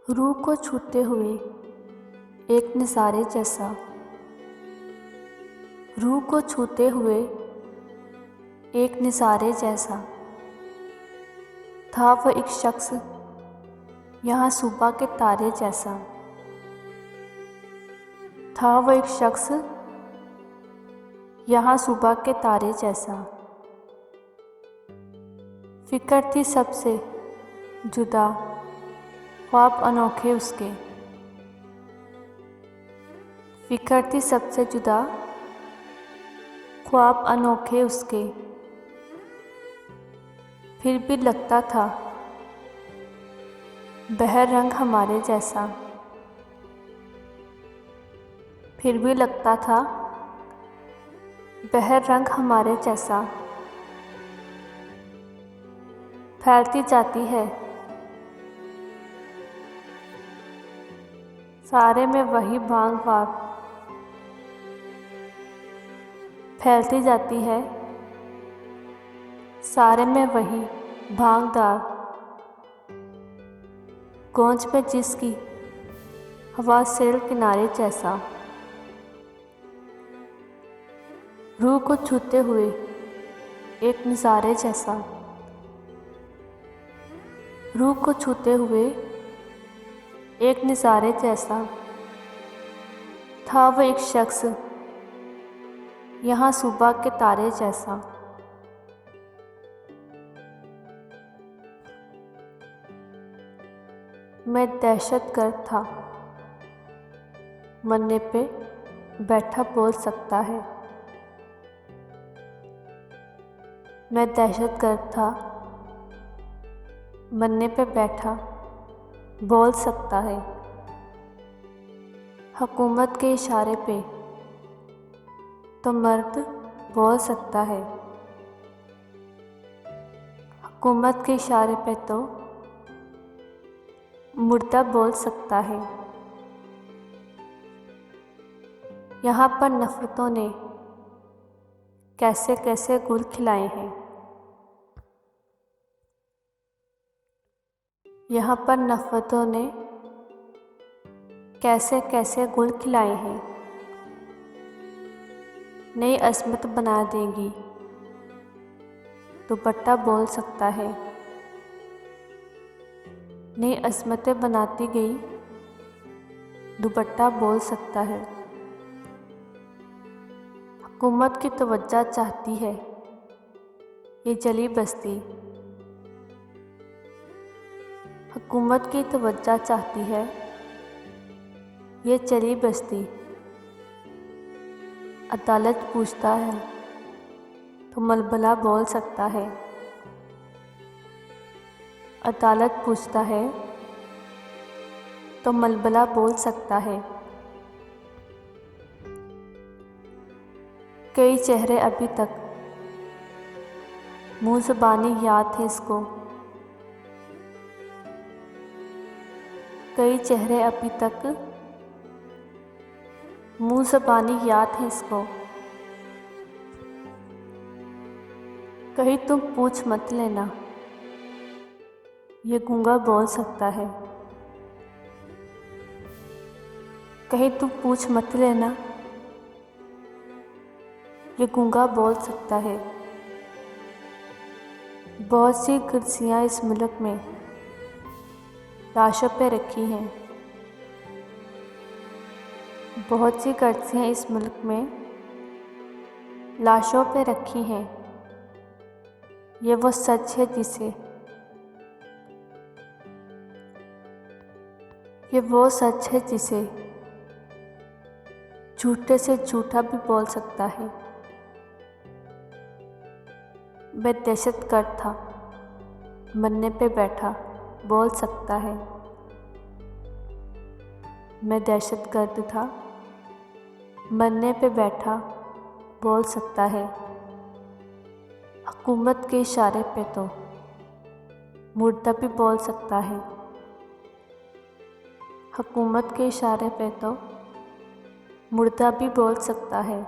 रूह को छूते हुए एक नज़ारे जैसा। रूह को छूते हुए एक नज़ारे जैसा था वह एक शख्स, यहाँ सुबह के तारे जैसा। था वह एक शख्स, यहाँ सुबह के तारे जैसा। फिक्र थी सबसे जुदा, ख्वाब अनोखे उसके। फिक्र थी सबसे जुदा, ख्वाब अनोखे उसके। फिर भी लगता था बहर रंग हमारे जैसा। फिर भी लगता था बहर रंग हमारे जैसा। फैलती जाती है सारे में वही भांग भाग। फैलती जाती है सारे में वही भांग दाग। गूंज पे जिसकी हवा सेल किनारे जैसा। रूह को छूते हुए एक नज़ारे जैसा। रूह को छूते हुए एक नज़ारे जैसा था वह एक शख्स, यहाँ सुबह के तारे जैसा। मैं दहशतगर्द था, मरने पे बैठा बोल सकता है। मैं दहशतगर्द था, मरने पे बैठा बोल सकता है। हुकूमत के इशारे पे तो मर्द बोल सकता है। हुकूमत के इशारे पे तो मुर्दा बोल सकता है। यहाँ पर नफ़रतों ने कैसे कैसे गुल खिलाए हैं। यहाँ पर नफ़रतों ने कैसे कैसे गुल खिलाए हैं। नई अज़मत बना देंगी दुपट्टा बोल सकता है। नई अज़मतें बनाती गई दुपट्टा बोल सकता है। हुकूमत की तवज्जो चाहती है ये जली बस्ती। हुकूमत की तवज्जो चाहती है ये चली बस्ती। अदालत पूछता है तो मलबला बोल सकता है। अदालत पूछता है तो मलबला बोल सकता है। कई चेहरे अभी तक मुँह ज़बानी याद है इसको। कई चेहरे अभी तक मुँह ज़बानी याद है इसको। कहीं तुम पूछ मत लेना ये गूंगा बोल सकता है। कहीं तुम पूछ मत लेना ये गूंगा बोल सकता है। बहुत सी कुर्सियाँ इस मुल्क में लाशों पे रखी हैं। बहुत सी कुर्सियाँ इस मुल्क में लाशों पे रखी हैं। ये वो सच है जिसे ये वो सच है जिसे झूठे से झूठा भी बोल सकता है। मैं दहशतगर्द था, मरने पे बैठा बोल सकता है। मैं दहशतगर्द था, मरने पे बैठा बोल सकता है। हुकूमत के इशारे पे तो मुर्दा भी बोल सकता है। हुकूमत के इशारे पे तो मुर्दा भी बोल सकता है।